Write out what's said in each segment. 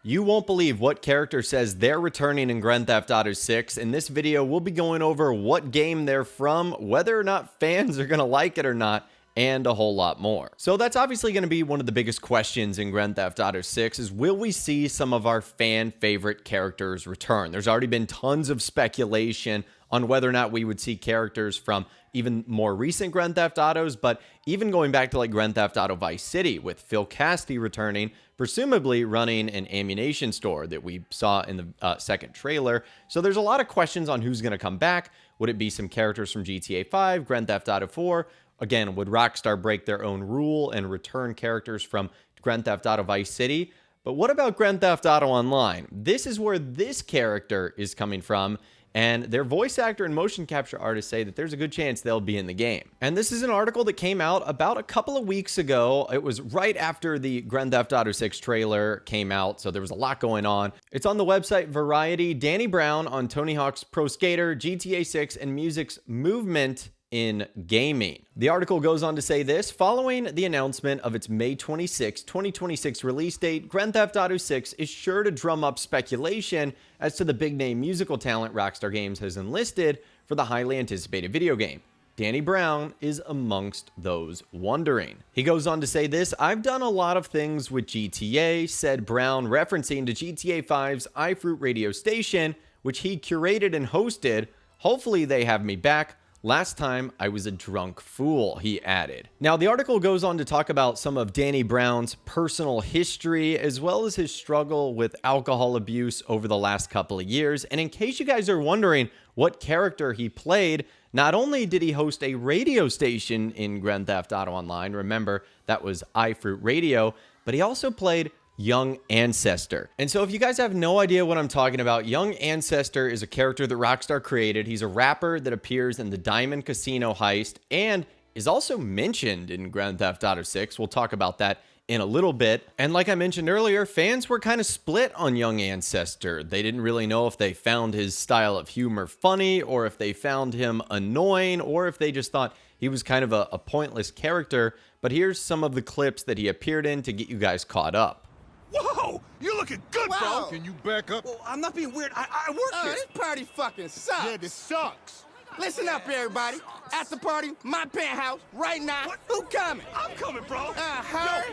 You won't believe what character says they're returning in Grand Theft Auto 6. In this video, we'll be going over what game they're from, whether or not fans are going to like it or not, and a whole lot more. So that's obviously going to be one of the biggest questions in Grand Theft Auto 6 is, will we see some of our fan favorite characters return? There's already been tons of speculation on whether or not we would see characters from even more recent Grand Theft Autos, but even going back to like Grand Theft Auto Vice City with Phil Cassidy returning, presumably running an ammunition store that we saw in the second trailer. So there's a lot of questions on who's going to come back. Would it be some characters from GTA 5, Grand Theft Auto 4? Again, would Rockstar break their own rule and return characters from Grand Theft Auto Vice City? But what about Grand Theft Auto Online? This is where this character is coming from, and their voice actor and motion capture artists say that there's a good chance they'll be in the game. And this is an article that came out about a couple of weeks ago. It was right after the Grand Theft Auto 6 trailer came out, so there was a lot going on. It's on the website Variety. Danny Brown on Tony Hawk's Pro Skater, GTA 6, and music's movement in gaming. The article goes on to say this: following the announcement of its May 26, 2026 release date, Grand Theft Auto 6 is sure to drum up speculation as to the big name musical talent Rockstar Games has enlisted for the highly anticipated video game. Danny Brown is amongst those wondering. He goes on to say this: I've done a lot of things with GTA, said Brown, referencing to GTA 5's iFruit radio station, which he curated and hosted. Hopefully they have me back. Last time I was a drunk fool, he added. Now, the article goes on to talk about some of Danny Brown's personal history, as well as his struggle with alcohol abuse over the last couple of years. And in case you guys are wondering what character he played, not only did he host a radio station in Grand Theft Auto Online, remember that was iFruit Radio, but he also played Yung Ancestor. And so if you guys have no idea what I'm talking about, Yung Ancestor is a character that Rockstar created. He's a rapper that appears in the Diamond Casino heist and is also mentioned in Grand Theft Auto 6. We'll talk about that in a little bit. And like I mentioned earlier, fans were kind of split on Yung Ancestor. They didn't really know if they found his style of humor funny, or if they found him annoying, or if they just thought he was kind of a pointless character. But here's some of the clips that he appeared in to get you guys caught up. Whoa! You're looking good, Wow. bro! Can you back up? Well, I'm not being weird. I work here. This party fucking sucks. Yeah, this sucks. Listen up, everybody. At the party, my penthouse, right now. What? Who coming? I'm coming, bro. Her.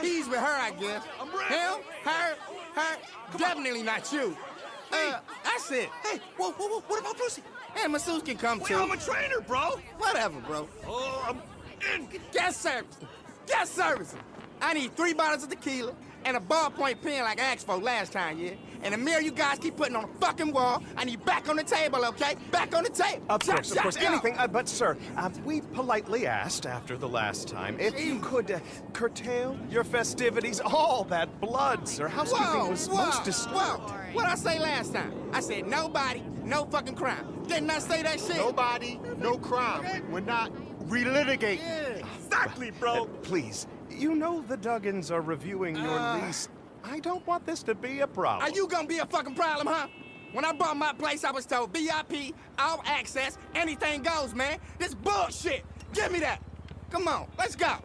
He's with her, I guess. I'm ready. Him, her. Definitely not you. That's it. Hey, whoa, what about Pussy? And masseuse can come Wait, too. I'm a trainer, bro. Whatever, bro. Oh, I'm in. Guest service. Guest service. I need 3 bottles of tequila and a ballpoint pen like I asked for last time, yeah? And the mirror you guys keep putting on the fucking wall, I need back on the table, okay? Back on the table. Of course, go. anything. But, sir, we politely asked after the last time if you could curtail your festivities. All that blood, sir. Housekeeping was most disturbed. What'd I say last time? I said nobody, no fucking crime. Didn't I say that shit? Nobody, no crime. We're not relitigating. Yeah. Exactly, bro. Please, you know the Duggins are reviewing your lease. I don't want this to be a problem. Are you gonna be a fucking problem, huh? When I bought my place, I was told VIP, all access, anything goes, man. This bullshit. Give me that. Come on, let's go.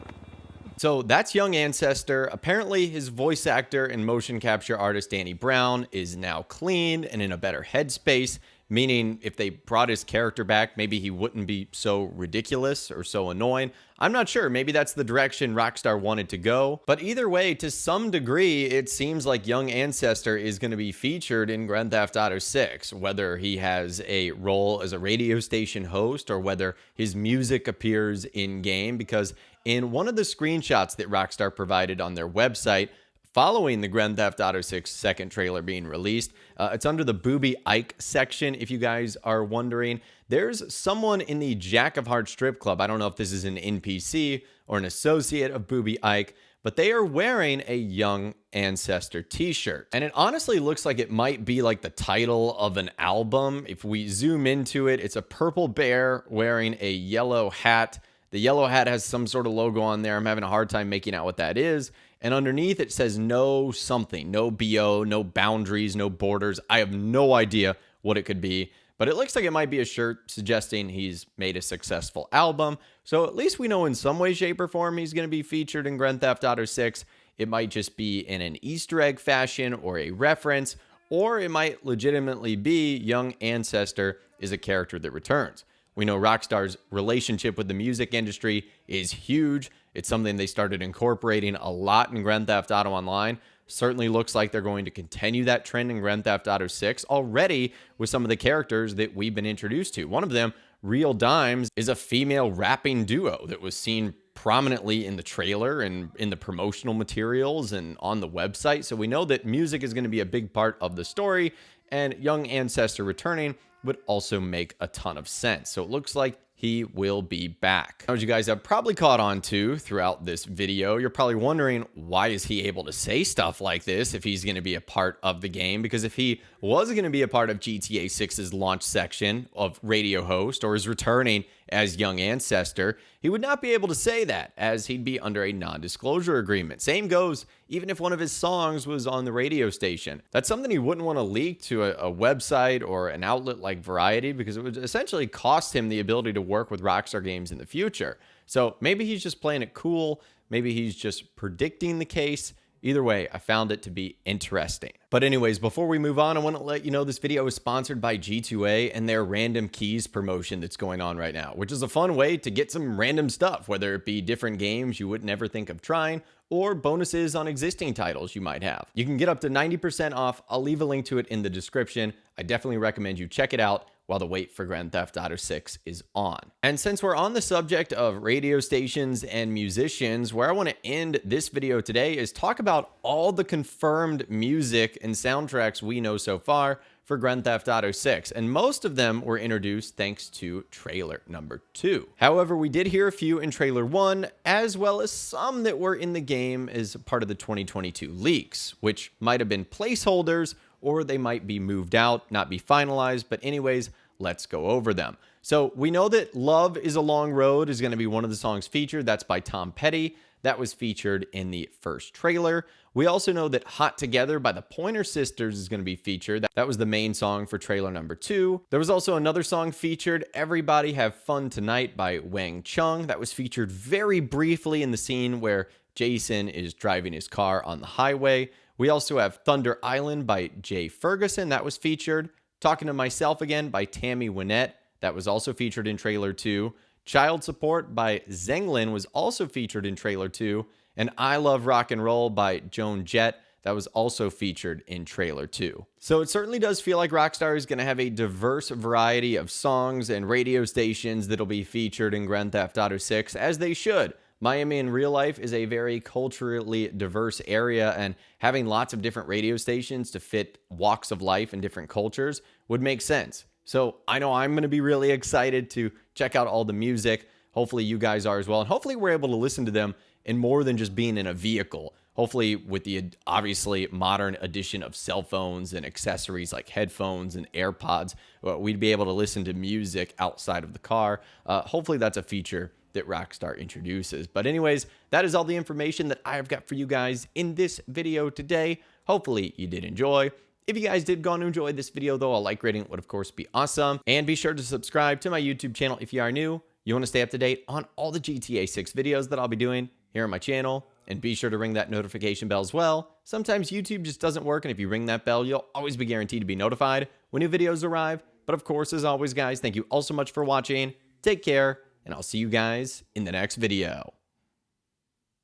So that's Yung Ancestor. Apparently his voice actor and motion capture artist Danny Brown is now clean and in a better headspace, meaning if they brought his character back, maybe he wouldn't be so ridiculous or so annoying. I'm not sure. Maybe that's the direction Rockstar wanted to go. But either way, to some degree, it seems like Yung Ancestor is going to be featured in Grand Theft Auto 6, whether he has a role as a radio station host or whether his music appears in-game, because in one of the screenshots that Rockstar provided on their website, following the Grand Theft Auto 6 second trailer being released, it's under the Booby Ike section, if you guys are wondering. There's someone in the Jack of Hearts strip club. I don't know if this is an NPC or an associate of Booby Ike, but they are wearing a Yung Ancestor t-shirt. And it honestly looks like it might be like the title of an album. If we zoom into it, it's a purple bear wearing a yellow hat. The yellow hat has some sort of logo on there. I'm having a hard time making out what that is. And underneath it says no something, no BO, no boundaries, no borders. I have no idea what it could be, but it looks like it might be a shirt suggesting he's made a successful album. So at least we know in some way, shape, or form he's going to be featured in Grand Theft Auto 6. It might just be in an Easter egg fashion or a reference, or it might legitimately be Young Ancestor is a character that returns. We know Rockstar's relationship with the music industry is huge. It's something they started incorporating a lot in Grand Theft Auto Online. Certainly looks like they're going to continue that trend in Grand Theft Auto 6 already with some of the characters that we've been introduced to. One of them, Real Dimes, is a female rapping duo that was seen prominently in the trailer and in the promotional materials and on the website. So we know that music is going to be a big part of the story, and Young Ancestor returning would also make a ton of sense. So it looks like he will be back. As you guys have probably caught on to throughout this video, you're probably wondering, why is he able to say stuff like this if he's going to be a part of the game? Because if he was going to be a part of GTA 6's launch section of radio host, or is returning as Young Ancestor, he would not be able to say that, as he'd be under a non-disclosure agreement. Same goes even if one of his songs was on the radio station. That's something he wouldn't want to leak to a website or an outlet like Variety, because it would essentially cost him the ability to work with Rockstar Games in the future. So maybe he's just playing it cool. Maybe he's just predicting the case. Either way, I found it to be interesting. But anyways, before we move on, I want to let you know this video is sponsored by G2A and their random keys promotion that's going on right now, which is a fun way to get some random stuff, whether it be different games you would never think of trying, or bonuses on existing titles you might have. You can get up to 90% off. I'll leave a link to it in the description. I definitely recommend you check it out while the wait for Grand Theft Auto 6 is on. And since we're on the subject of radio stations and musicians, where I want to end this video today is talk about all the confirmed music and soundtracks we know so far for Grand Theft Auto 6, and most of them were introduced thanks to trailer number 2. However, we did hear a few in trailer 1, as well as some that were in the game as part of the 2022 leaks, which might have been placeholders, or they might be moved out, not be finalized. But anyways, let's go over them. So we know that Love is a Long Road is going to be one of the songs featured. That's by Tom Petty. That was featured in the first trailer. We also know that Hot Together by the Pointer Sisters is going to be featured. That was the main song for trailer number 2. There was also another song featured, Everybody Have Fun Tonight by Wang Chung. That was featured very briefly in the scene where Jason is driving his car on the highway. We also have Thunder Island by Jay Ferguson. That was featured. Talking to Myself Again by Tammy Wynette. That was also featured in trailer 2. Child Support by Zenglin was also featured in trailer 2. And I Love Rock and Roll by Joan Jett. That was also featured in trailer 2. So it certainly does feel like Rockstar is going to have a diverse variety of songs and radio stations that'll be featured in Grand Theft Auto 6, as they should. Miami in real life is a very culturally diverse area, and having lots of different radio stations to fit walks of life and different cultures would make sense. So I know I'm going to be really excited to check out all the music. Hopefully you guys are as well. And hopefully we're able to listen to them in more than just being in a vehicle. Hopefully with the obviously modern addition of cell phones and accessories like headphones and AirPods, we'd be able to listen to music outside of the car. Hopefully that's a feature that Rockstar introduces. But anyways, that is all the information that I've got for you guys in this video today. Hopefully you did enjoy. If you guys did go on to enjoy this video, though, a like rating would of course be awesome. And be sure to subscribe to my YouTube channel if you are new. You want to stay up to date on all the GTA 6 videos that I'll be doing here on my channel. And be sure to ring that notification bell as well. Sometimes YouTube just doesn't work, and if you ring that bell, you'll always be guaranteed to be notified when new videos arrive. But of course, as always, guys, thank you all so much for watching. Take care, and I'll see you guys in the next video.